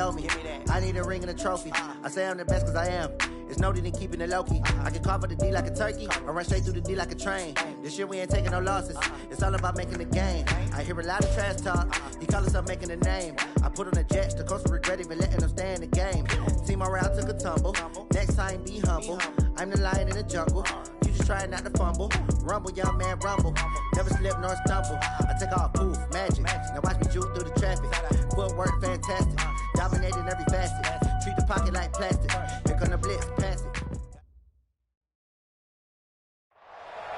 told me. I need a ring and a trophy. I say I'm the best cause I am. It's no need in keeping it low-key. I can carve up the D like a turkey, or run straight through the D like a train. This year we ain't taking no losses. It's all about making the game. I hear a lot of trash talk. He call himself making a name. I put on the Jets, the coach will regret even letting them stay in the game. Team around took a tumble. Next time be humble. I'm the lion in the jungle. You just try not to fumble. Rumble, young man, rumble. Never slip nor stumble. I take off, poof, magic. Now watch me juke through the traffic. Footwork fantastic. Dominating every facet. Treat the pocket like plastic. Here come the blitz, pass it.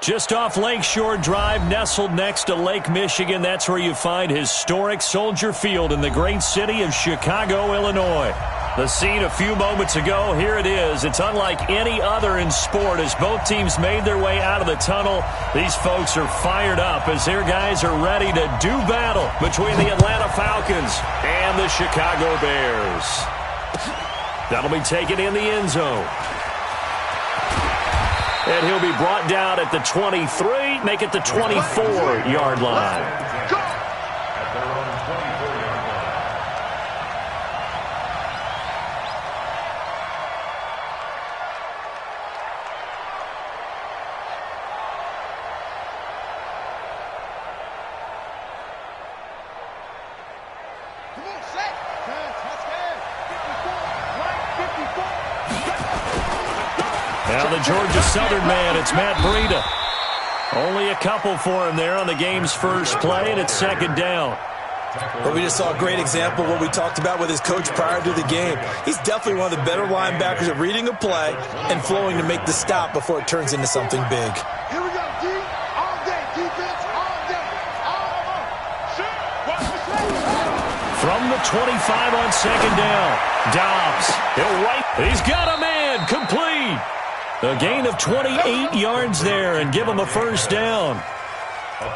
Just off Lakeshore Drive, nestled next to Lake Michigan, that's where you find historic Soldier Field in the great city of Chicago, Illinois. The scene a few moments ago, here it is. It's unlike any other in sport as both teams made their way out of the tunnel. These folks are fired up as their guys are ready to do battle between the Atlanta Falcons and the Chicago Bears. That'll be taken in the end zone. And he'll be brought down at the 23, make it the 24-yard line. Now the Georgia Southern man, it's Matt Breida. Only a couple for him there on the game's first play, and it's second down. Well, we just saw a great example of what we talked about with his coach prior to the game. He's definitely one of the better linebackers at reading a play and flowing to make the stop before it turns into something big. Here we go, D. All day. Defense, all day. All shoot. Watch the snap. From the 25 on second down. Dobbs. He's got a man. Complete. A gain of 28 yards there and give him a first down.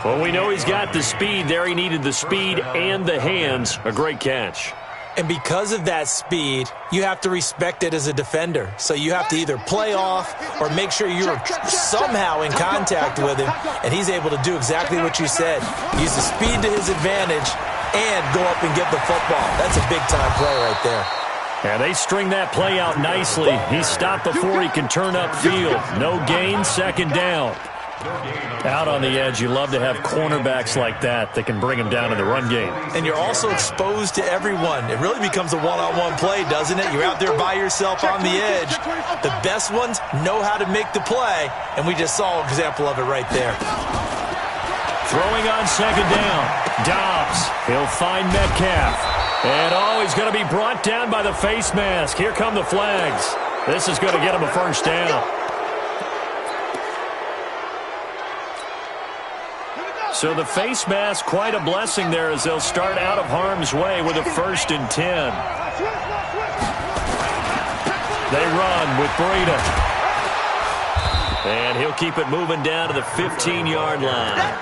Well, we know he's got the speed there. He needed the speed and the hands. A great catch. And because of that speed, you have to respect it as a defender. So you have to either play off or make sure you're somehow in contact with him. And he's able to do exactly what you said. Use the speed to his advantage and go up and get the football. That's a big-time play right there. And they string that play out nicely. He's stopped before he can turn upfield. No gain, second down. Out on the edge, you love to have cornerbacks like that can bring him down in the run game. And you're also exposed to everyone. It really becomes a one-on-one play, doesn't it? You're out there by yourself on the edge. The best ones know how to make the play, and we just saw an example of it right there. Throwing on second down. Dobbs. He'll find Metcalf. And, he's going to be brought down by the face mask. Here come the flags. This is going to get him a first down. So the face mask, quite a blessing there as they'll start out of harm's way with a 1st and 10. They run with Breida. And he'll keep it moving down to the 15-yard line.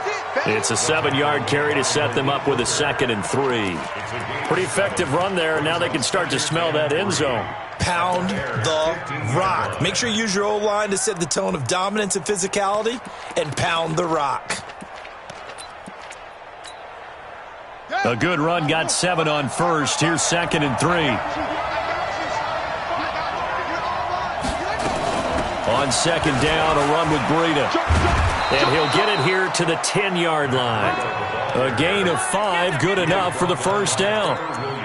It's a 7-yard carry to set them up with a 2nd and 3. Pretty effective run there, and now they can start to smell that end zone. Pound the rock. Make sure you use your O-line to set the tone of dominance and physicality, and pound the rock. A good run, got 7 on first. Here's 2nd and 3. On second down, a run with Breida. And he'll get it here to the 10-yard line. A gain of 5, good enough for the first down.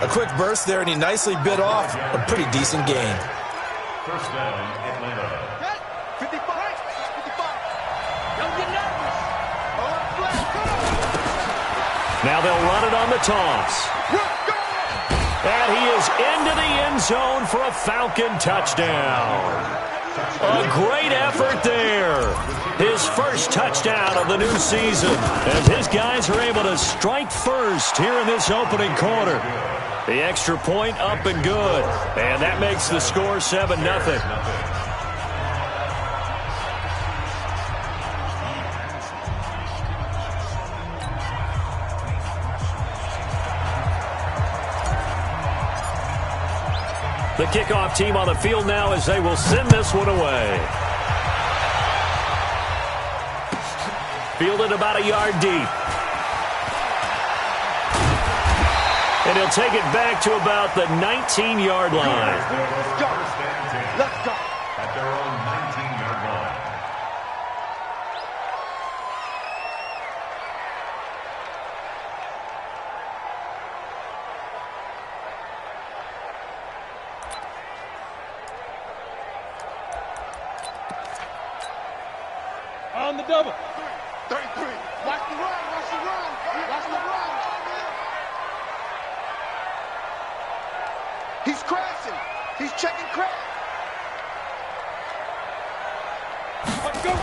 A quick burst there, and he nicely bit off a pretty decent gain. First down, Atlanta. 55. Don't get nervous. Now they'll run it on the toss. And he is into the end zone for a Falcon touchdown. A great effort there. His first touchdown of the new season as his guys are able to strike first here in this opening quarter. The extra point up and good. And that makes the score 7-0. The kickoff team on the field now as they will send this one away. Fielded about a yard deep. And he'll take it back to about the 19-yard line. Let's go. Let's go. At their own 19-yard line. On the double. 33. Watch the run. Watch the run. Watch the run. He's crashing. He's checking crash. Let's go.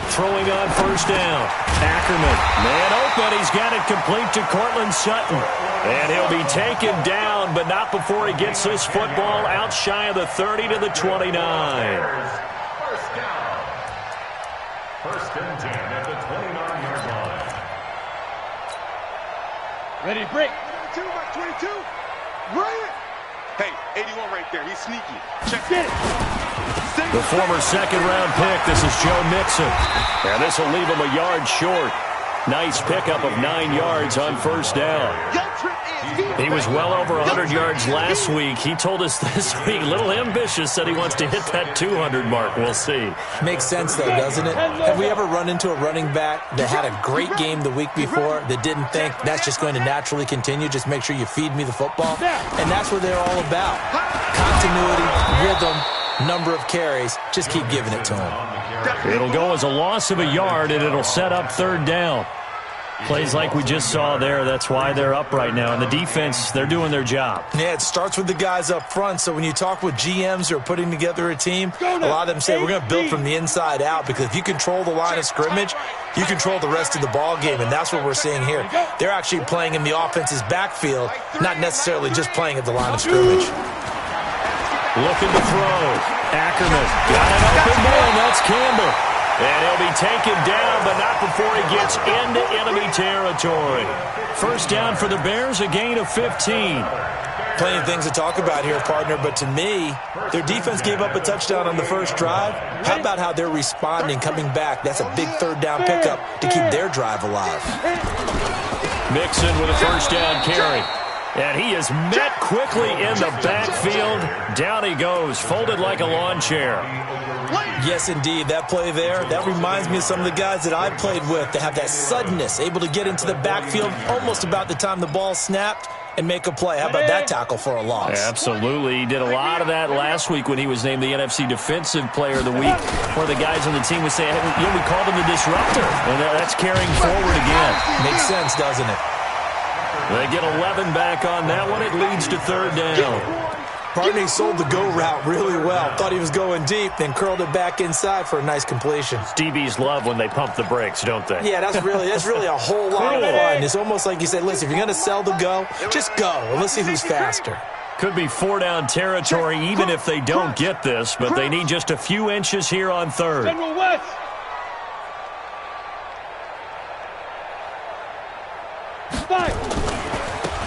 Throwing on first down. Ackerman, man open. He's got it complete to Cortland Sutton. And he'll be taken down, but not before he gets this football out shy of the 30 to the 29. First down. First and 10 at the 29-yard line. Ready to break. 22 by 22. Brilliant. Hey, 81 right there. He's sneaky. Check it. The former second-round pick, this is Joe Mixon. And this will leave him a yard short. Nice pickup of 9 yards on first down. He was well over 100 yards last week. He told us this week, a little ambitious, said he wants to hit that 200 mark. We'll see. Makes sense, though, doesn't it? Have we ever run into a running back that had a great game the week before that didn't think that's just going to naturally continue? Just make sure you feed me the football. And that's what they're all about. Continuity, rhythm, number of carries. Just keep giving it to him. It'll go as a loss of a yard, and it'll set up third down. Plays like we just saw there, that's why they're up right now. And the defense, they're doing their job. Yeah, it starts with the guys up front. So when you talk with GMs who are putting together a team, a lot of them say we're going to build from the inside out, because if you control the line of scrimmage, you control the rest of the ball game, and that's what we're seeing here. They're actually playing in the offense's backfield, not necessarily just playing at the line of scrimmage. Looking to throw. Ackerman got an open man. That's Campbell. And he'll be taken down, but not before he gets into enemy territory. First down for the Bears, a gain of 15. Plenty of things to talk about here, partner, but to me, their defense gave up a touchdown on the first drive. How about how they're responding, coming back? That's a big third down pickup to keep their drive alive. Mixon with a first down carry. And he is met quickly in the backfield. Down he goes, folded like a lawn chair. Yes, indeed. That play there, that reminds me of some of the guys that I played with that have that suddenness, able to get into the backfield almost about the time the ball snapped and make a play. How about that tackle for a loss? Absolutely. He did a lot of that last week when he was named the NFC Defensive Player of the Week. One of the guys on the team was saying, hey, we called him the disruptor. And that's carrying forward again. Makes sense, doesn't it? They get 11 back on that one. It leads to third down. Partner sold the go route really well. Thought he was going deep, then curled it back inside for a nice completion. DBs love when they pump the brakes, don't they? Yeah, that's really a whole lot of fun. It's almost like you said, listen, if you're going to sell the go, just go. And let's see who's faster. Could be 4-down territory even if they don't get this, but they need just a few inches here on third. General West.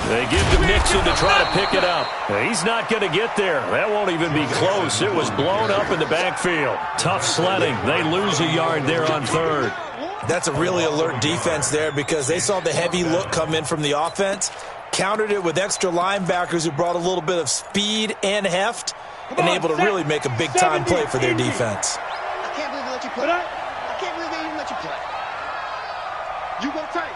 They give to Mixon to try to pick it up. He's not going to get there. That won't even be close. It was blown up in the backfield. Tough sledding. They lose a yard there on third. That's a really alert defense there, because they saw the heavy look come in from the offense, countered it with extra linebackers who brought a little bit of speed and heft, and able to really make a big-time play for their defense. I can't believe they let you play. I can't believe they even let you play. You go tight.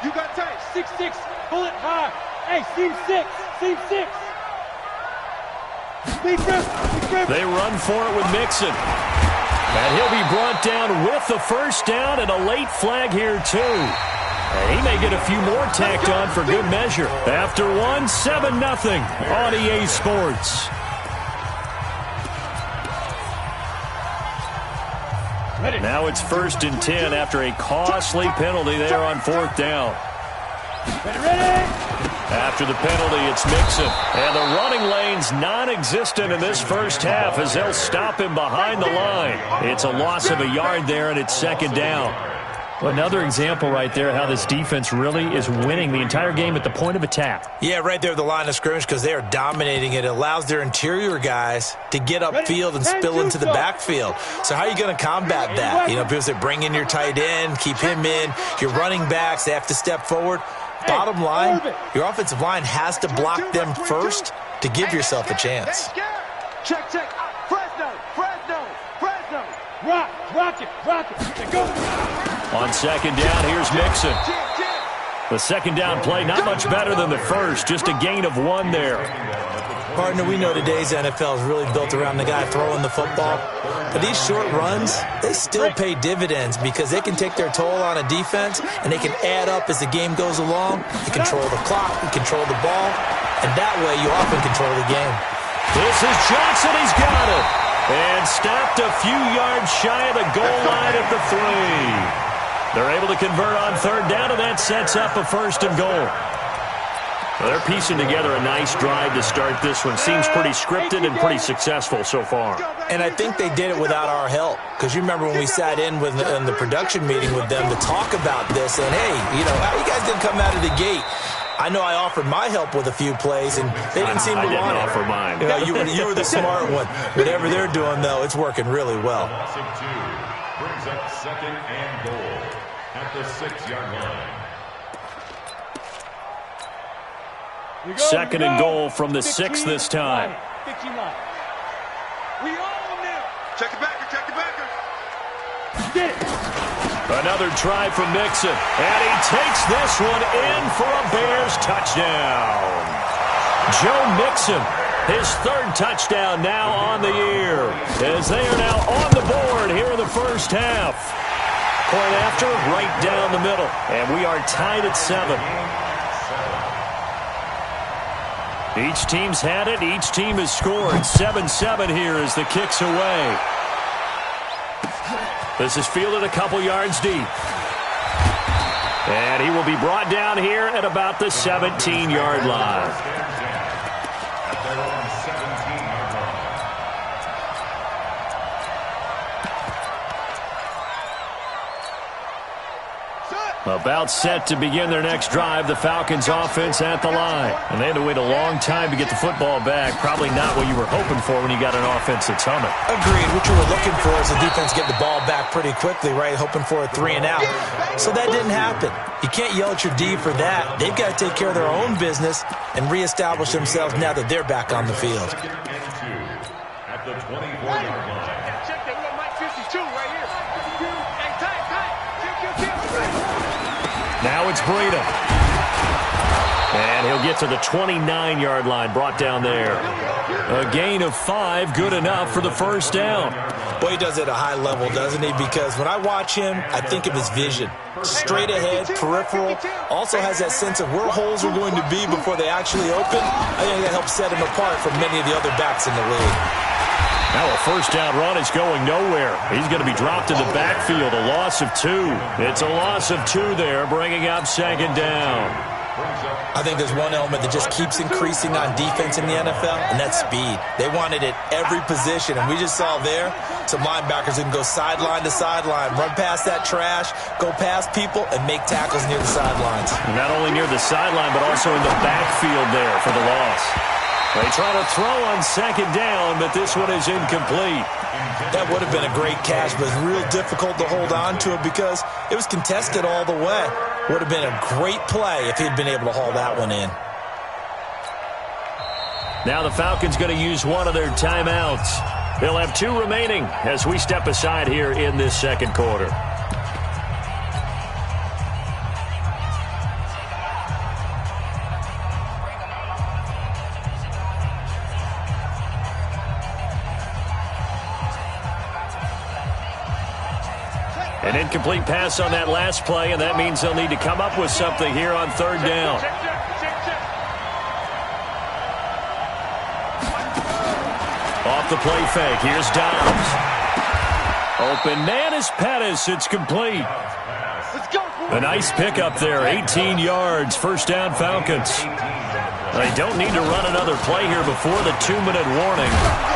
You got tight. 6-6. Pull it high. Hey, seam 6. Seam 6. They run for it with Mixon. And he'll be brought down with the first down and a late flag here, too. And he may get a few more tacked on for good measure. After one, 7-0 on EA Sports. Now it's 1st and 10 after a costly penalty there on 4th down. After the penalty, it's Mixon. And the running lane's non-existent in this first half as they'll stop him behind the line. It's a loss of a yard there, and it's 2nd down. Well, another example right there how this defense really is winning the entire game at the point of attack. Yeah, right there at the line of scrimmage, because they are dominating it. It allows their interior guys to get upfield and spill into the backfield. So how are you going to combat that? You know, people say bring in your tight end, keep him in. Your running backs, they have to step forward. Bottom line, your offensive line has to block them first to give yourself a chance. Check. Fresno. Rock it. Go. On second down, here's Mixon. The second down play, not much better than the first, just a gain of 1 there. Partner, we know today's NFL is really built around the guy throwing the football. But these short runs, they still pay dividends because they can take their toll on a defense, and they can add up as the game goes along. You control the clock, you control the ball, and that way you often control the game. This is Johnson. He's got it. And stopped a few yards shy of the goal line at the 3. They're able to convert on third down, and that sets up a 1st and goal. Well, they're piecing together a nice drive to start this one. Seems pretty scripted and pretty successful so far. And I think they did it without our help. Because you remember when we sat in the production meeting with them to talk about this, and hey, how you guys didn't come out of the gate? I know I offered my help with a few plays, and they didn't seem to want it. I didn't offer mine. You were the smart one. Whatever they're doing, though, it's working really well. Loss of 2 brings up 2nd and goal at the 6-yard line. 2nd and goal from the 6 this time. 15 line. We all now. Check it back. Get it. Another try from Mixon, and he takes this one in for a Bears touchdown. Joe Mixon, his 3rd touchdown now on the year, as they are now on the board here in the first half. Point after, right down the middle, and we are tied at 7. Each team's had it, each team has scored. 7-7 here as the kick's away. This is fielded a couple yards deep. And he will be brought down here at about the 17-yard line. About set to begin their next drive, the Falcons offense at the line. And they had to wait a long time to get the football back. Probably not what you were hoping for when you got an offense that's humming. Agreed. What you were looking for is the defense get the ball back pretty quickly, right? Hoping for a 3 and out. So that didn't happen. You can't yell at your D for that. They've got to take care of their own business and reestablish themselves now that they're back on the field. At the 24-yard line. Check that. We got Mike 52 right here. Hey, tight. Now it's Breida. And he'll get to the 29-yard line, brought down there. A gain of 5, good enough for the first down. Boy, he does it at a high level, doesn't he? Because when I watch him, I think of his vision. Straight ahead, peripheral. Also has that sense of where holes are going to be before they actually open. I think that helps set him apart from many of the other backs in the league. Now a first down run is going nowhere. He's going to be dropped in the backfield, a loss of 2. It's a loss of 2 there, bringing up 2nd down. I think there's one element that just keeps increasing on defense in the NFL, and that's speed. They want it at every position, and we just saw there some linebackers who can go sideline to sideline, run past that trash, go past people, and make tackles near the sidelines. Not only near the sideline, but also in the backfield there for the loss. They try to throw on 2nd down, but this one is incomplete. That would have been a great catch, but it's real difficult to hold on to it because it was contested all the way. Would have been a great play if he'd been able to haul that one in. Now the Falcons going to use one of their timeouts. They'll have 2 remaining as we step aside here in this 2nd quarter. An incomplete pass on that last play, and that means they'll need to come up with something here on 3rd down. Off the play fake, here's Dobbs. Open man is Pettis, it's complete. A nice pickup there, 18 yards, first down Falcons. They don't need to run another play here before the 2-minute warning.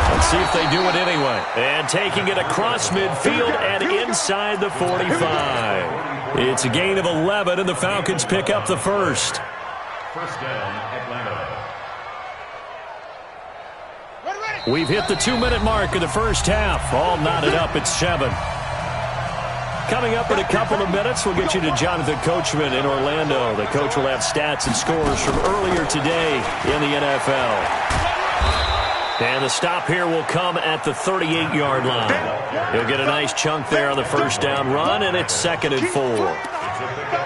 Let's see if they do it anyway. And taking it across midfield and inside the 45. It's a gain of 11, and the Falcons pick up the first. First down, Atlanta. We've hit the 2-minute mark of the first half. All knotted up at 7. Coming up in a couple of minutes, we'll get you to Jonathan Coachman in Orlando. The coach will have stats and scores from earlier today in the NFL. And the stop here will come at the 38-yard line. He'll get a nice chunk there on the first down run, and it's 2nd and 4.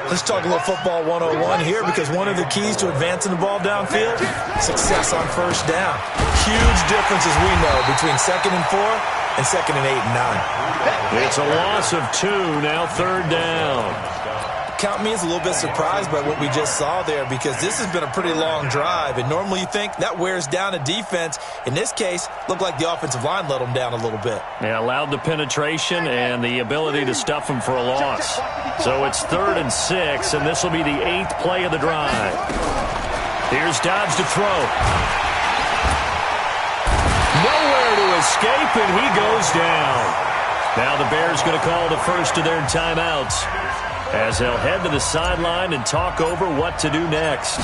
Let's talk a little football 101 here, because one of the keys to advancing the ball downfield, success on first down. Huge difference, as we know, between 2nd and 4 and 2nd and 8 and 9. It's a loss of 2, now 3rd down. Count me as a little bit surprised by what we just saw there, because this has been a pretty long drive, and normally you think that wears down a defense. In this case, looked like the offensive line let them down a little bit. Yeah, allowed the penetration and the ability to stuff them for a loss. So it's 3rd and 6, and this will be the 8th play of the drive. Here's Dobbs to throw. Nowhere to escape, and he goes down. Now the Bears going to call the first of their timeouts, as they'll head to the sideline and talk over what to do next.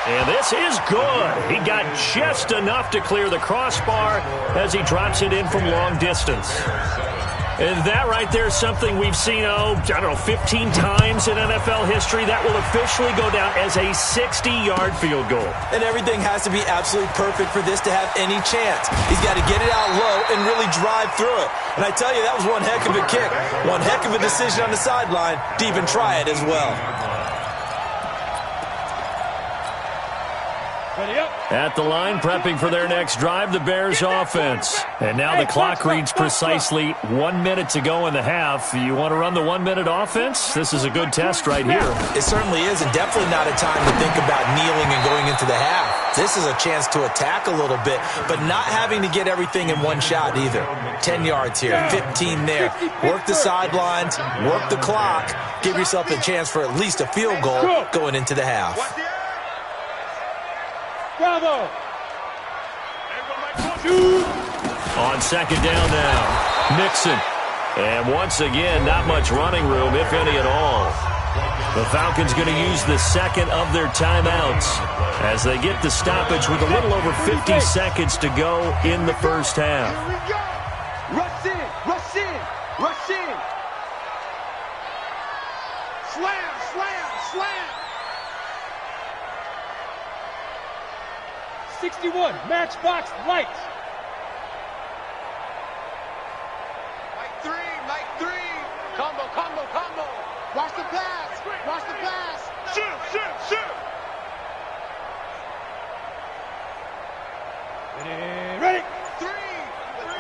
And this is good. He got just enough to clear the crossbar as he drops it in from long distance. And that right there is something we've seen, 15 times in NFL history. That will officially go down as a 60-yard field goal. And everything has to be absolutely perfect for this to have any chance. He's got to get it out low and really drive through it. And I tell you, that was one heck of a kick. One heck of a decision on the sideline to even try it as well. At the line, prepping for their next drive, the Bears offense. And now the clock reads precisely 1 minute to go in the half. You want to run the 1 minute offense? This is a good test right here. It certainly is, and definitely not a time to think about kneeling and going into the half. This is a chance to attack a little bit, but not having to get everything in one shot either. 10 yards here, 15 there. Work the sidelines, work the clock, give yourself a chance for at least a field goal going into the half. Bravo! On 2nd down now, Mixon. And once again, not much running room, if any at all. The Falcons going to use the 2nd of their timeouts as they get the stoppage with a little over 50 seconds to go in the first half. Here we go! Rush in! Rush in! Rush in! Slam! Slam! Slam! 61, matchbox light. Mike 3. Combo. Watch the pass. Shoot. Ready. 3.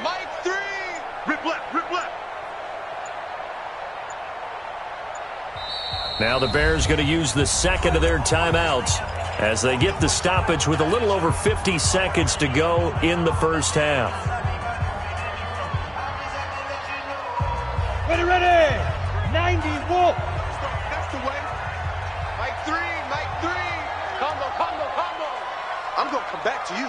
Mike 3. Rip left. Now the Bears going to use the 2nd of their timeouts as they get the stoppage with a little over 50 seconds to go in the first half. Ready. 90 Wolf. That's the way. Mike 3. Combo. I'm going to come back to you.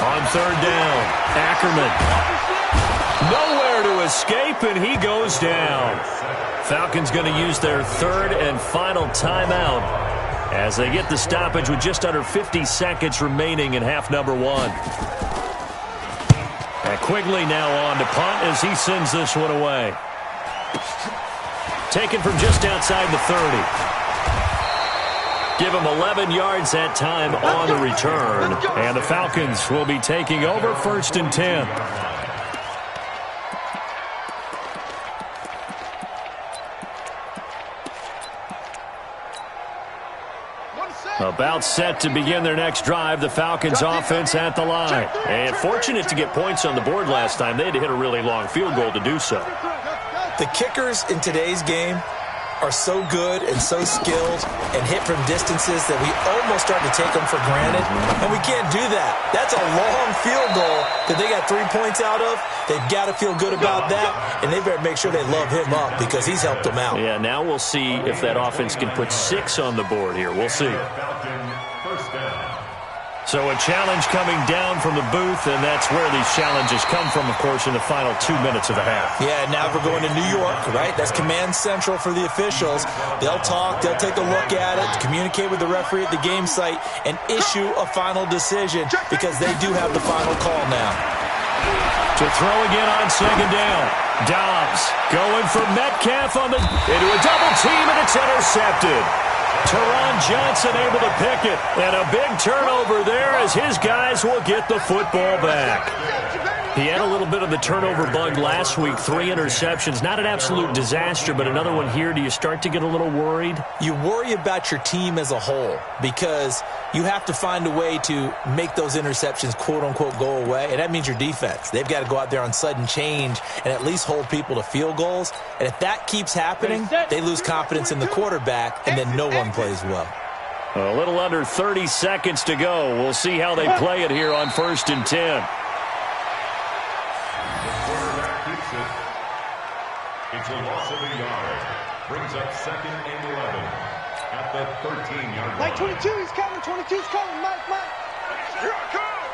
On 3rd down, Ackerman. Nowhere to escape, and he goes down. Falcons going to use their 3rd and final timeout as they get the stoppage with just under 50 seconds remaining in half number 1. And Quigley now on to punt as he sends this one away. Taken from just outside the 30. Give him 11 yards that time on the return. And the Falcons will be taking over 1st and 10. About set to begin their next drive, the Falcons offense at the line. And fortunate to get points on the board last time. They had to hit a really long field goal to do so. The kickers in today's game are so good and so skilled and hit from distances that we almost start to take them for granted, and we can't do that. That's a long field goal that they got 3 points out of. They've got to feel good about that, and they better make sure they love him up because he's helped them out. Yeah, now we'll see if that offense can put 6 on the board here. We'll see. So a challenge coming down from the booth, and that's where these challenges come from, of course, in the final 2 minutes of the half. Yeah, now we're going to New York, right? That's command central for the officials. They'll talk, they'll take a look at it, communicate with the referee at the game site, and issue a final decision because they do have the final call now. To throw again on second down. Dobbs going for Metcalf into a double team, and it's intercepted. Teron Johnson able to pick it, and a big turnover there as his guys will get the football back. He had a little bit of the turnover bug last week, 3 interceptions. Not an absolute disaster, but another one here. Do you start to get a little worried? You worry about your team as a whole because you have to find a way to make those interceptions, quote-unquote, go away, and that means your defense. They've got to go out there on sudden change and at least hold people to field goals, and if that keeps happening, they lose confidence in the quarterback, and then no one plays well. A little under 30 seconds to go. We'll see how they play it here on 1st and 10. It's a loss of a yard. Brings up 2nd and 11 at the 13-yard line. Mike 22, he's coming. 22's coming. Mike. Here I come.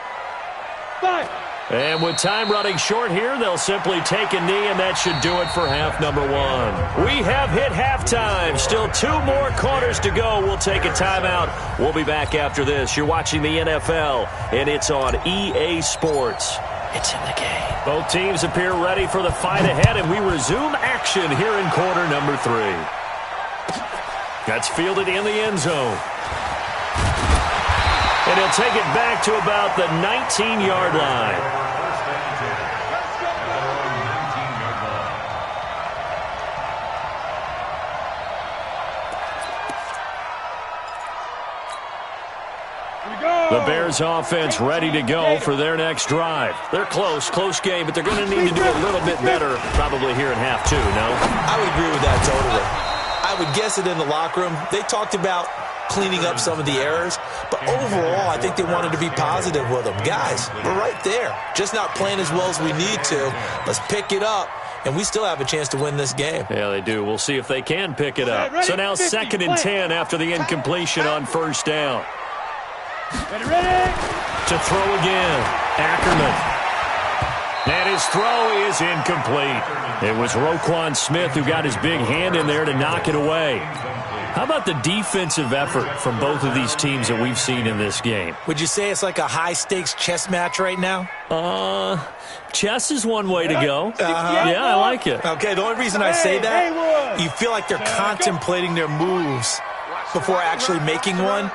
5. And with time running short here, they'll simply take a knee, and that should do it for half number 1. We have hit halftime. Still 2 more quarters to go. We'll take a timeout. We'll be back after this. You're watching the NFL, and it's on EA Sports. It's in the game. Both teams appear ready for the fight ahead, and we resume action here in quarter number 3. That's fielded in the end zone. And he'll take it back to about the 19-yard line. The Bears offense ready to go for their next drive. They're close game, but they're going to need to do a little bit better probably here in half 2, no? I would agree with that totally. I would guess it in the locker room. They talked about cleaning up some of the errors, but overall, I think they wanted to be positive with them. Guys, we're right there. Just not playing as well as we need to. Let's pick it up, and we still have a chance to win this game. Yeah, they do. We'll see if they can pick it up. So now 2nd and 10 after the incompletion on 1st down. Ready. To throw again, Ackerman. And his throw is incomplete. It was Roquan Smith who got his big hand in there to knock it away. How about the defensive effort from both of these teams that we've seen in this game? Would you say it's like a high-stakes chess match right now? Chess is one way to go. Yeah, I like it. Okay, the only reason I say that, you feel like they're contemplating their moves before actually making one,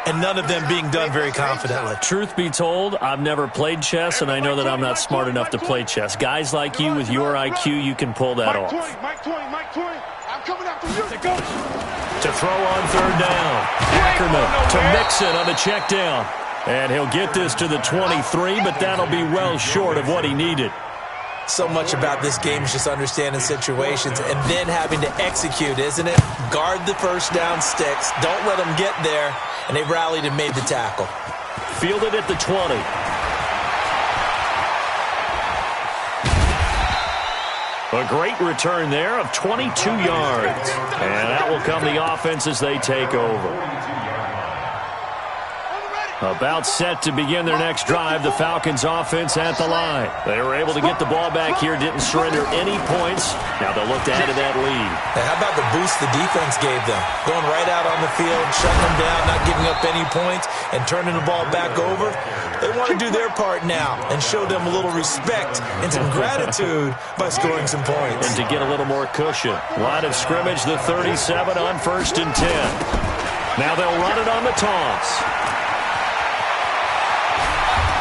and none of them being done very confidently. Truth be told, I've never played chess, and I know that I'm not smart enough to play chess. Guys like you with your IQ, you can pull that off. Mike 20. I'm coming after you. To throw on 3rd down. Ackerman to Mixon on the check down. And he'll get this to the 23, but that'll be well short of what he needed. So much about this game is just understanding situations and then having to execute, isn't it? Guard the first down sticks. Don't let them get there. And they rallied and made the tackle. Fielded at the 20. A great return there of 22 yards. And that will come the offense as they take over. About set to begin their next drive, the Falcons offense at the line. They were able to get the ball back here, didn't surrender any points. Now they'll look to add to that lead. Now, how about the boost the defense gave them? Going right out on the field, shutting them down, not giving up any points, and turning the ball back over. They want to do their part now and show them a little respect and some gratitude by scoring some points. And to get a little more cushion. Line of scrimmage, the 37 on 1st and 10. Now they'll run it on the toss.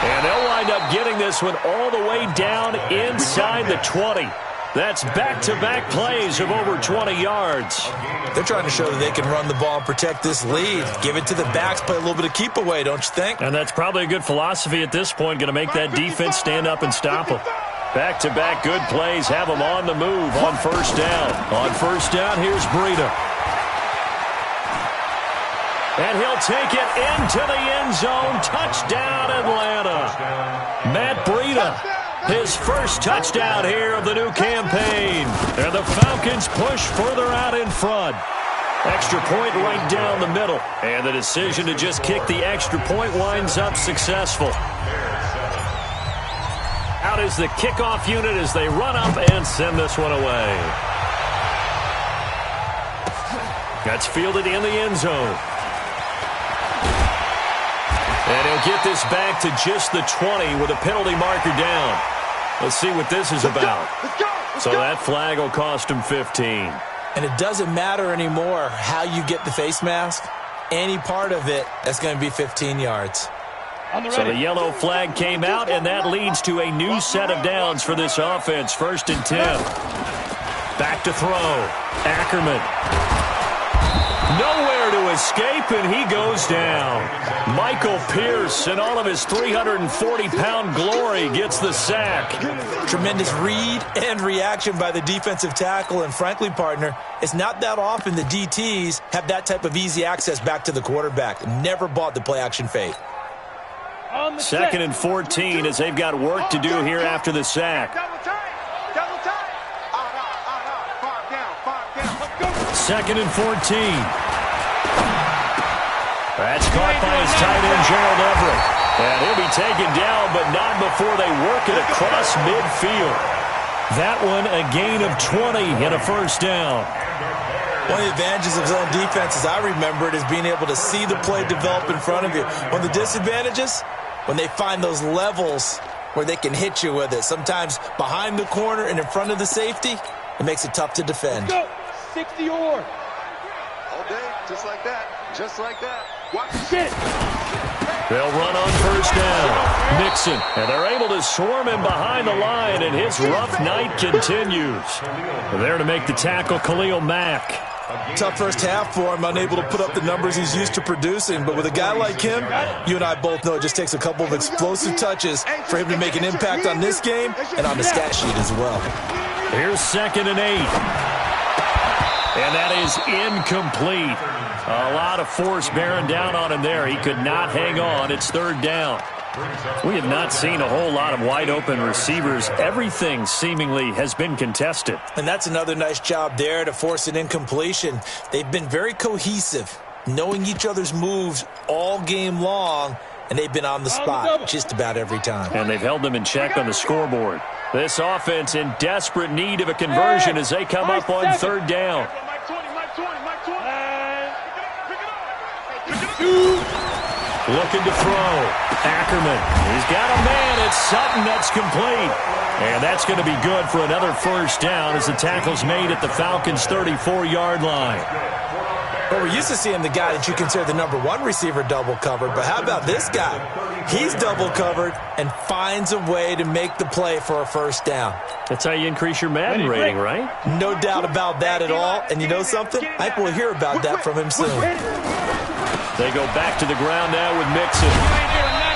And they'll wind up getting this one all the way down inside the 20. That's back-to-back plays of over 20 yards. They're trying to show that they can run the ball and protect this lead. Give it to the backs, play a little bit of keep away, don't you think? And that's probably a good philosophy at this point, going to make that defense stand up and stop them. Back-to-back good plays have them on the move on 1st down. On 1st down, here's Breida. And he'll take it into the end zone. Touchdown, Atlanta. Matt Breida, his first touchdown here of the new campaign. And the Falcons push further out in front. Extra point right down the middle. And the decision to just kick the extra point winds up successful. Out is the kickoff unit as they run up and send this one away. That's fielded in the end zone. And he'll get this back to just the 20 with a penalty marker down. Let's see what this is about. So that flag will cost him 15. And it doesn't matter anymore how you get the face mask. Any part of it, that's going to be 15 yards. So the yellow flag came out, and that leads to a new set of downs for this offense. 1st and 10. Back to throw. Ackerman. Nowhere to escape, and he goes down. Michael Pierce, in all of his 340-pound glory, gets the sack. Tremendous read and reaction by the defensive tackle, and frankly, partner, it's not that often the DTs have that type of easy access back to the quarterback. Never bought the play-action fake. 2nd and 14 as they've got work to do here after the sack. 2nd and 14. That's caught by his tight end, Gerald Everett. And he'll be taken down, but not before they work it across midfield. That one a gain of 20 and a 1st down. One of the advantages of zone defense, as I remember it, is being able to see the play develop in front of you. One of the disadvantages, when they find those levels where they can hit you with it, sometimes behind the corner and in front of the safety, it makes it tough to defend. 60 or all day, just like that, just like that. Watch it. They'll run on 1st down. Nixon, and they're able to swarm him behind the line, and his rough night continues. There to make the tackle, Khalil Mack. Tough first half for him, unable to put up the numbers he's used to producing. But with a guy like him, you and I both know it just takes a couple of explosive touches for him to make an impact on this game and on the stat sheet as well. Here's 2nd and 8. And that is incomplete. A lot of force bearing down on him there. He could not hang on. It's 3rd down. We have not seen a whole lot of wide-open receivers. Everything seemingly has been contested. And that's another nice job there to force an incompletion. They've been very cohesive, knowing each other's moves all game long, and they've been on the spot just about every time. And they've held them in check on the scoreboard. This offense in desperate need of a conversion as they come up on 3rd down. Looking to throw. Ackerman. He's got a man. It's Sutton. That's complete. And that's going to be good for another 1st down as the tackle's made at the Falcons' 34-yard line. Well, we're used to seeing the guy that you consider the number 1 receiver double covered, but how about this guy? He's double covered and finds a way to make the play for a 1st down. That's how you increase your Madden rating, right? No doubt about that at all. And you know something? I think we'll hear about that from him soon. They go back to the ground now with Mixon.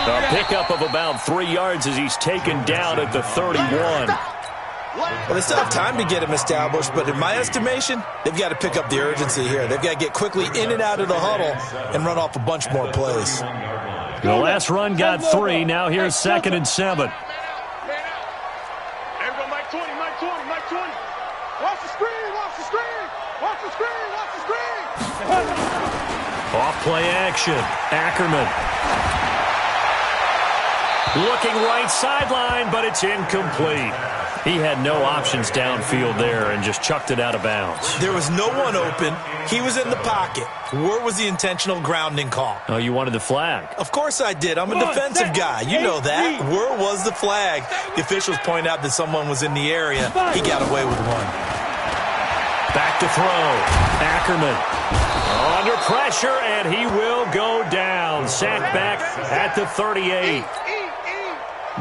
A pickup of about 3 yards as he's taken down at the 31. Well, they still have time to get him established, but in my estimation, they've got to pick up the urgency here. They've got to get quickly in and out of the huddle and run off a bunch more plays. The last run got 3. Now here's 2nd and 7. Mike 20. Watch the screen. Off play action. Ackerman. Looking right sideline, but it's incomplete. He had no options downfield there and just chucked it out of bounds. There was no one open. He was in the pocket. Where was the intentional grounding call? Oh, you wanted the flag? Of course I did. I'm a defensive guy. You know that. Where was the flag? The officials point out that someone was in the area. He got away with one. Back to throw. Ackerman. Under pressure, and he will go down. Sacked back at the 38.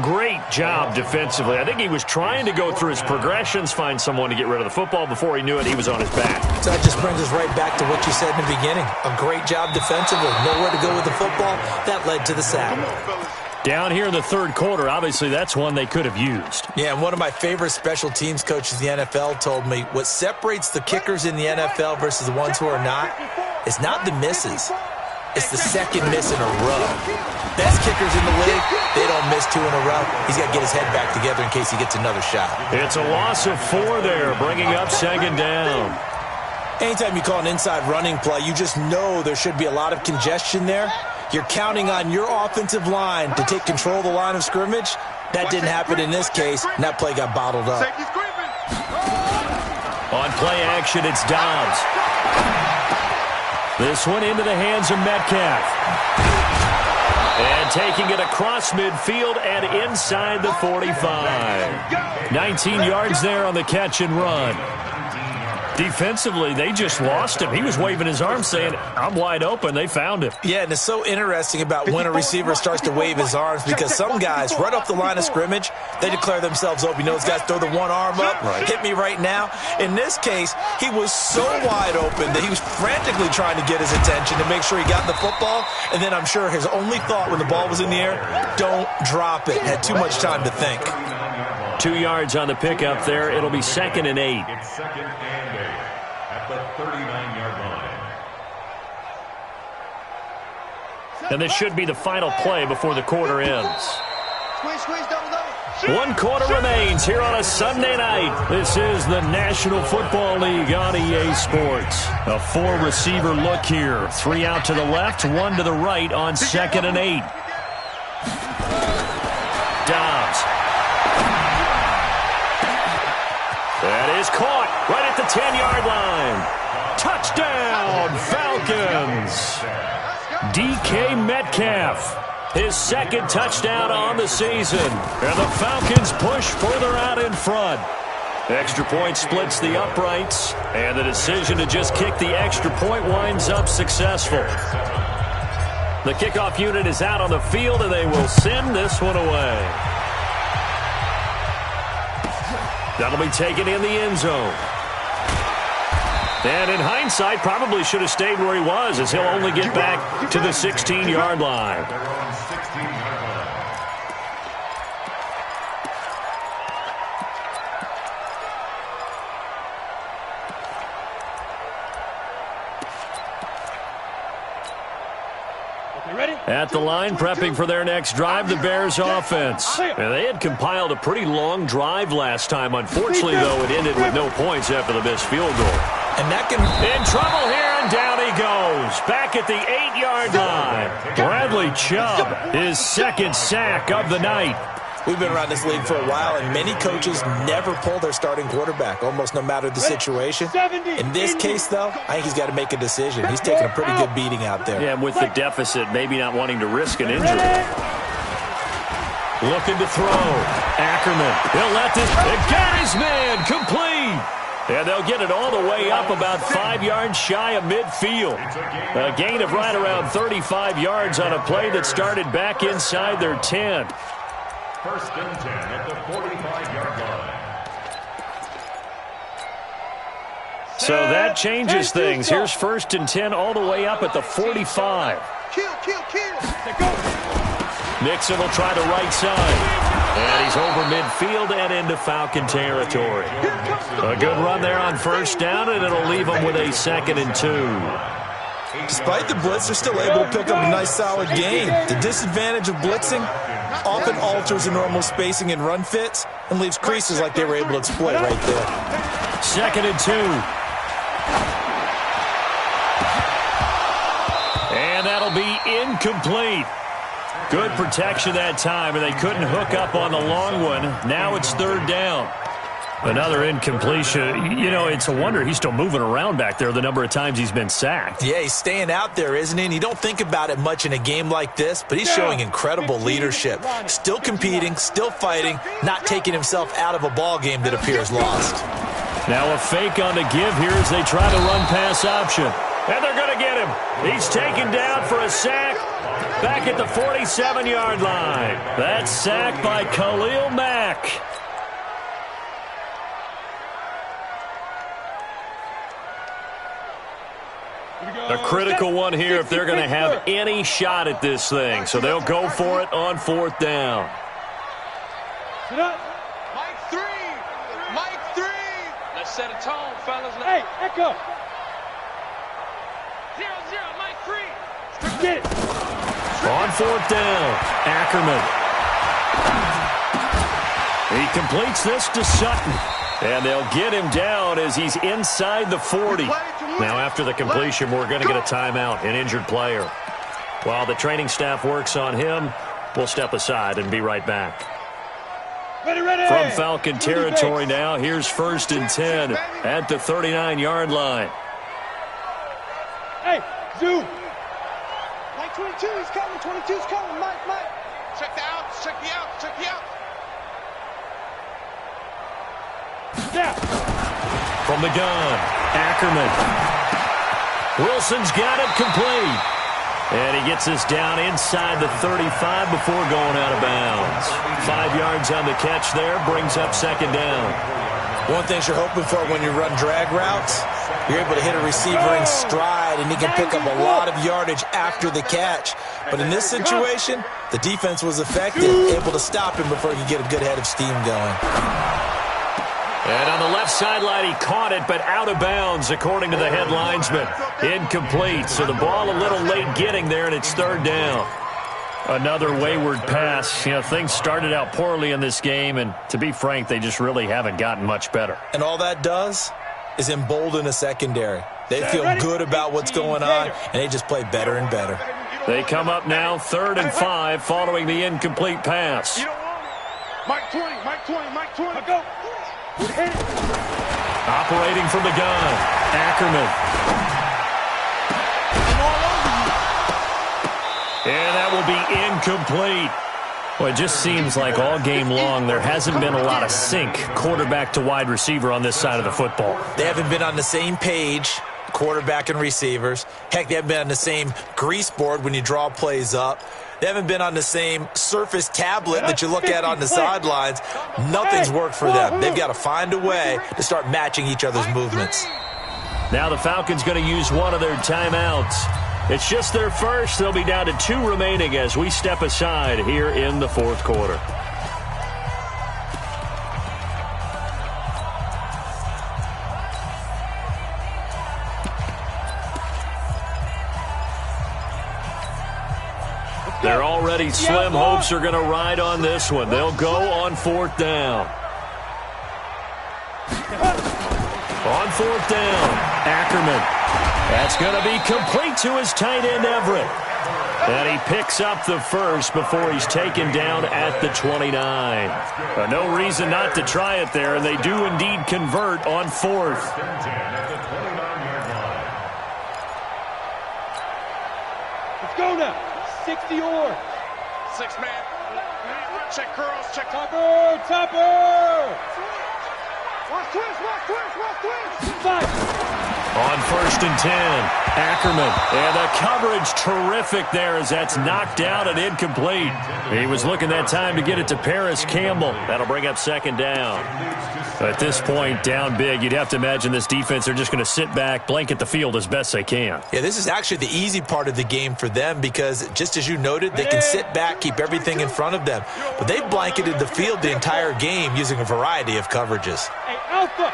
Great job defensively. I think he was trying to go through his progressions, find someone to get rid of the football. Before he knew it, he was on his back. So that just brings us right back to what you said in the beginning. A great job defensively. Nowhere to go with the football. That led to the sack. Down here in the 3rd quarter, obviously that's one they could have used. Yeah, and one of my favorite special teams coaches in the NFL told me what separates the kickers in the NFL versus the ones who are not is not the misses. It's the 2nd miss in a row. Best kickers in the league, they don't miss 2 in a row. He's got to get his head back together in case he gets another shot. It's a loss of 4 there, bringing up 2nd down. Anytime you call an inside running play, you just know there should be a lot of congestion there. You're counting on your offensive line to take control of the line of scrimmage. That didn't happen in this case, and that play got bottled up. On play action, it's Dobbs. This one into the hands of Metcalf. And taking it across midfield and inside the 45. 19 yards there on the catch and run. Defensively, they just lost him. He was waving his arms saying, I'm wide open. They found him. Yeah, and it's so interesting about when a receiver starts to wave his arms because some guys, right off the line of scrimmage, they declare themselves open. You know, those guys throw the one arm up, hit me right now. In this case, he was so wide open that he was frantically trying to get his attention to make sure he got the football. And then I'm sure his only thought when the ball was in the air, don't drop it. Had too much time to think. 2 yards on the pickup there. It'll be 2nd and 8. It's 2nd and 8 at the 39-yard line. And this should be the final play before the quarter ends. Squeeze, double. 1 quarter remains here on a Sunday night. This is the National Football League on EA Sports. A 4-receiver look here. 3 out to the left, 1 to the right on 2nd and 8. Dobbs. That is caught right at the 10-yard line. Touchdown, Falcons. DK Metcalf, his 2nd touchdown on the season. And the Falcons push further out in front. Extra point splits the uprights, and the decision to just kick the extra point winds up successful. The kickoff unit is out on the field, and they will send this one away. That'll be taken in the end zone. And in hindsight, probably should have stayed where he was, as he'll only get back to the 16-yard line. At the line, prepping for their next drive, the Bears offense. And they had compiled a pretty long drive last time. Unfortunately, though, it ended with no points after the missed field goal. And that can... In trouble here, and down he goes. Back at the 8-yard line. Bradley Chubb, his 2nd sack of the night. We've been around this league for a while, and many coaches never pull their starting quarterback, almost no matter the situation. In this case, though, I think he's got to make a decision. He's taking a pretty good beating out there. Yeah, and with the deficit, maybe not wanting to risk an injury. Looking to throw. Ackerman. He'll let this. It got his man complete. And they'll get it all the way up about 5 yards shy of midfield. A gain of right around 35 yards on a play that started back inside their 10. 1st and 10 at the 45-yard line. So that changes things. Here's 1st and 10 all the way up at the 45. Kill. Nixon will try the right side. And he's over midfield and into Falcon territory. A good run there on 1st down, and it'll leave them with a 2nd and 2. Despite the blitz, they're still able to pick up a nice solid gain. The disadvantage of blitzing often alters the normal spacing and run fits and leaves creases like they were able to exploit right there. 2nd and 2. And that'll be incomplete. Good protection that time, and they couldn't hook up on the long one. Now it's 3rd down. Another incompletion. You know, it's a wonder he's still moving around back there the number of times he's been sacked. Yeah, he's staying out there, isn't he? And you don't think about it much in a game like this, but he's showing incredible leadership. Still competing, still fighting, not taking himself out of a ball game that appears lost. Now a fake on the give here as they try to run pass option. And they're going to get him. He's taken down for a sack back at the 47-yard line. That's sacked by Khalil Mack. A critical one here if they're going to have any shot at this thing. So they'll go for it on 4th down. Mike 3. Let's set a tone, fellas. Hey, echo. 0-0, Mike 3. Get it. On 4th down, Ackerman. He completes this to Sutton. And they'll get him down as he's inside the 40. Now, after the completion, we're going to get a timeout, an injured player. While the training staff works on him, we'll step aside and be right back. From Falcon territory now, here's 1st and 10 at the 39-yard line. Hey, Zoo. Mike 22, he's coming. 22's coming. Mike. Check the outs. Check the outs. Check the outs. Yeah. From the gun, Ackerman. Wilson's got it complete. And he gets us down inside the 35 before going out of bounds. 5 yards on the catch there, brings up 2nd down. One thing you're hoping for when you run drag routes, you're able to hit a receiver in stride, and he can pick up a lot of yardage after the catch. But in this situation, the defense was effective, able to stop him before he could get a good head of steam going. And on the left sideline, he caught it, but out of bounds, according to the head linesman. Incomplete, so the ball a little late getting there, and it's 3rd down. Another wayward pass. You know, things started out poorly in this game, and to be frank, they just really haven't gotten much better. And all that does is embolden a secondary. They feel good about what's going on, and they just play better and better. They come up now 3rd and 5 following the incomplete pass. Mike 20, Mike 20. Go. Operating from the gun, Ackerman. And that will be incomplete. Well, it just seems like all game long there hasn't been a lot of sync quarterback to wide receiver on this side of the football. They haven't been on the same page, quarterback and receivers. Heck, they haven't been on the same grease board when you draw plays up. They haven't been on the same surface tablet that you look at on the sidelines. Nothing's worked for them. They've got to find a way to start matching each other's movements. Now the Falcons going to use one of their timeouts. It's just their first. They'll be down to 2 remaining as we step aside here in the 4th quarter. They're already slim hopes are going to ride on this one. They'll go on 4th down. On 4th down, Ackerman. That's going to be complete to his tight end, Everett. And he picks up the first before he's taken down at the 29. No reason not to try it there, and they do indeed convert on 4th. Let's go now. 60 or 6 man. Check curls. Check topper. Watch twist. 5. On 1st and 10, Ackerman. And the coverage terrific there as that's knocked out and incomplete. He was looking that time to get it to Paris Campbell. That'll bring up 2nd down. At this point, down big, you'd have to imagine this defense are just going to sit back, blanket the field as best they can. Yeah, this is actually the easy part of the game for them because, just as you noted, they can sit back, keep everything in front of them. But they've blanketed the field the entire game using a variety of coverages. Hey, Alpha.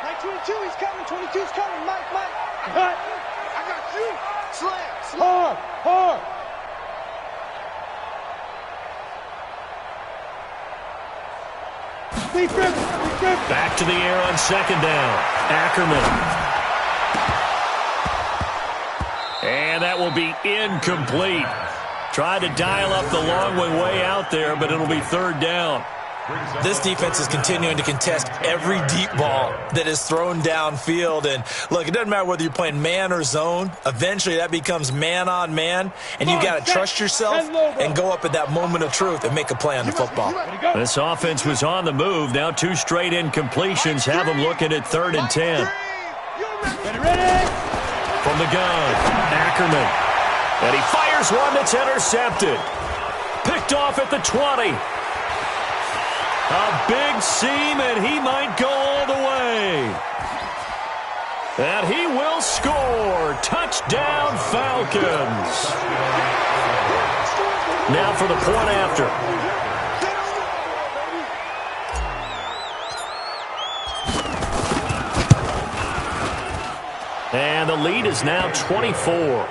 Mike 22, he's coming. 22's coming. Mike. Cut. I got you. Slam. Hard. Back to the air on 2nd down. Ackerman. And that will be incomplete. Tried to dial up the long way out there, but it'll be 3rd down. This defense is continuing to contest every deep ball that is thrown downfield. And, look, it doesn't matter whether you're playing man or zone. Eventually, that becomes man on man. And you've got to trust yourself and go up at that moment of truth and make a play on the football. This offense was on the move. Now 2 straight incompletions have them looking at 3rd and 10. Ready? From the gun, Ackerman. And he fires one that's intercepted. Picked off at the 20. A big seam, and he might go all the way. And he will score. Touchdown, Falcons. Now for the point after. And the lead is now 24.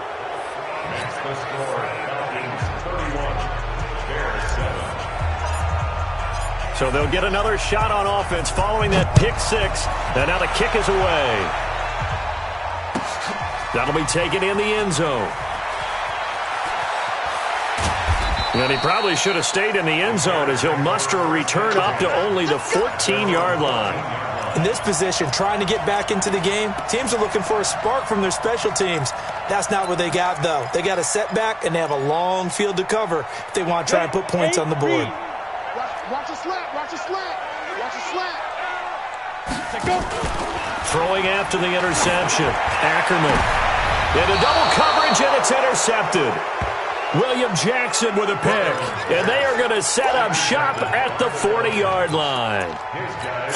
So they'll get another shot on offense following that pick 6. And now the kick is away. That'll be taken in the end zone. And he probably should have stayed in the end zone as he'll muster a return up to only the 14-yard line. In this position, trying to get back into the game, teams are looking for a spark from their special teams. That's not what they got, though. They got a setback, and they have a long field to cover if they want to try and put points on the board. Watch a slant, watch a slant, watch a slant. Go. Throwing after the interception. Ackerman. Into double coverage, and it's intercepted. William Jackson with a pick. And they are going to set up shop at the 40-yard line.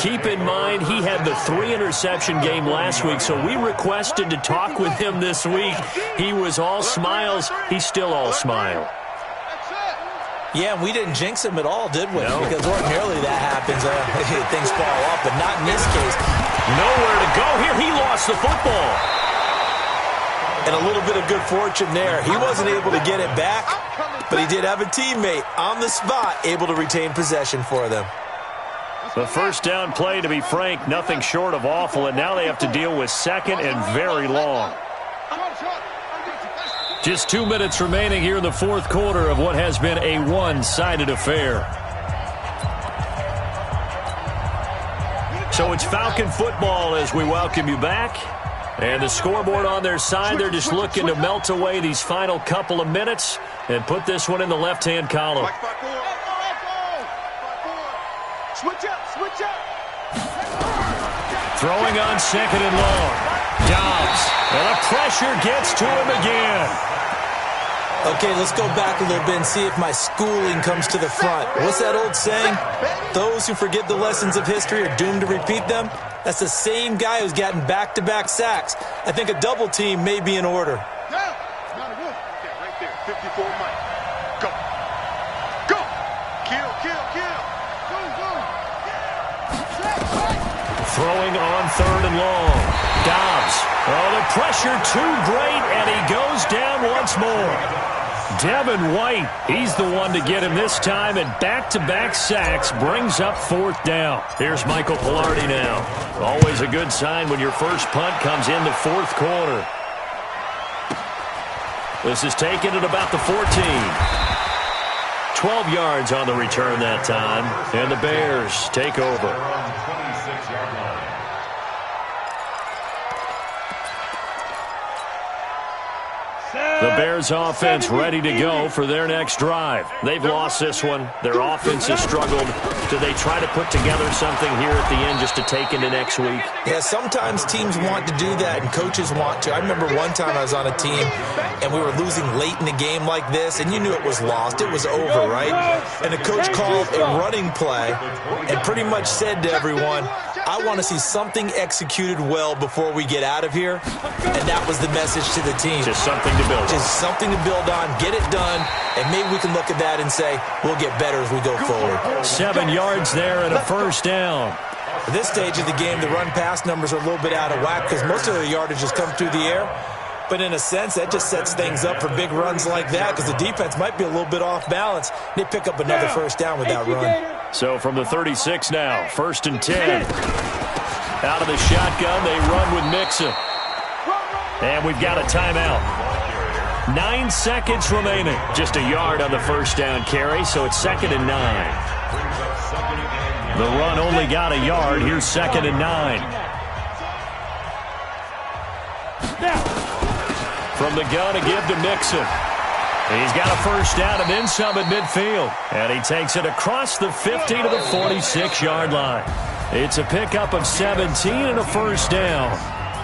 Keep in mind, he had the 3-interception game last week, so we requested to talk with him this week. He was all smiles. He's still all smile. Yeah, we didn't jinx him at all, did we? No. Because ordinarily that happens. Things fall off, but not in this case. Nowhere to go here. He lost the football. And a little bit of good fortune there. He wasn't able to get it back, but he did have a teammate on the spot able to retain possession for them. The first down play, to be frank, nothing short of awful, and now they have to deal with second and very long. Just 2 minutes remaining here in the fourth quarter of what has been a one-sided affair. So it's Falcon football as we welcome you back. And the scoreboard on their side, they're just looking to melt away these final couple of minutes and put this one in the left-hand column. Switch up, switch up. Throwing on second and long. Dobbs. And the pressure gets to him again. Okay, let's go back a little bit and see if my schooling comes to the front. What's that old saying? Those who forget the lessons of history are doomed to repeat them. That's the same guy who's gotten back-to-back sacks. I think a double team may be in order. Right there, 54 Mike. Go. Go. Kill, kill, kill. Go, go. Throwing on third and long. Dobbs. Oh, the pressure too great, and he goes down once more. Devin White, he's the one to get him this time, and back-to-back sacks brings up fourth down. Here's Michael Pilardi now. Always a good sign when your first punt comes in the fourth quarter. This is taken at about the 14. 12 yards on the return that time, and the Bears take over. The Bears offense ready to go for their next drive. They've lost this one. Their offense has struggled. Do they try to put together something here at the end just to take into next week? Yeah, sometimes teams want to do that and coaches want to. I remember one time I was on a team and we were losing late in the game like this, and you knew it was lost. It was over, right? And the coach called a running play and pretty much said to everyone, I want to see something executed well before we get out of here. And that was the message to the team. Just something to build on. Just something to build on, get it done, and maybe we can look at that and say, we'll get better as we go forward. 7 yards there and a first down. At this stage of the game, the run-pass numbers are a little bit out of whack because most of the yardage has come through the air. But in a sense, that just sets things up for big runs like that because the defense might be a little bit off balance. They pick up another first down with that run. So from the 36 now, 1st and 10. Out of the shotgun, they run with Mixon. And we've got a timeout. 9 seconds remaining. Just a yard on the first down carry, so it's 2nd and 9. The run only got a yard. Here's 2nd and 9. From the gun, a give to Mixon. He's got a first down and then some at midfield. And he takes it across the 50 to the 46-yard line. It's a pickup of 17 and a first down.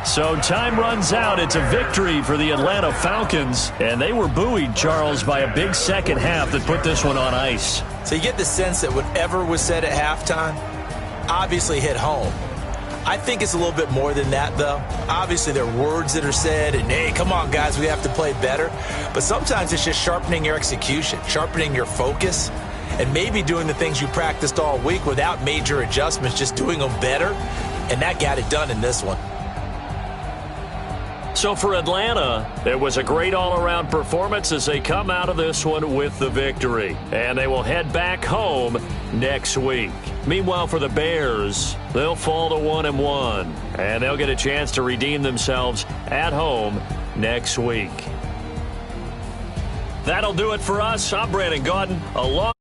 So time runs out. It's a victory for the Atlanta Falcons. And they were buoyed, Charles, by a big second half that put this one on ice. So you get the sense that whatever was said at halftime obviously hit home. I think it's a little bit more than that, though. Obviously, there are words that are said, and, hey, come on, guys, we have to play better. But sometimes it's just sharpening your execution, sharpening your focus, and maybe doing the things you practiced all week without major adjustments, just doing them better. And that got it done in this one. So for Atlanta, it was a great all-around performance as they come out of this one with the victory. And they will head back home next week. Meanwhile, for the Bears, they'll fall to 1-1. And they'll get a chance to redeem themselves at home next week. That'll do it for us. I'm Brandon Gaudin, along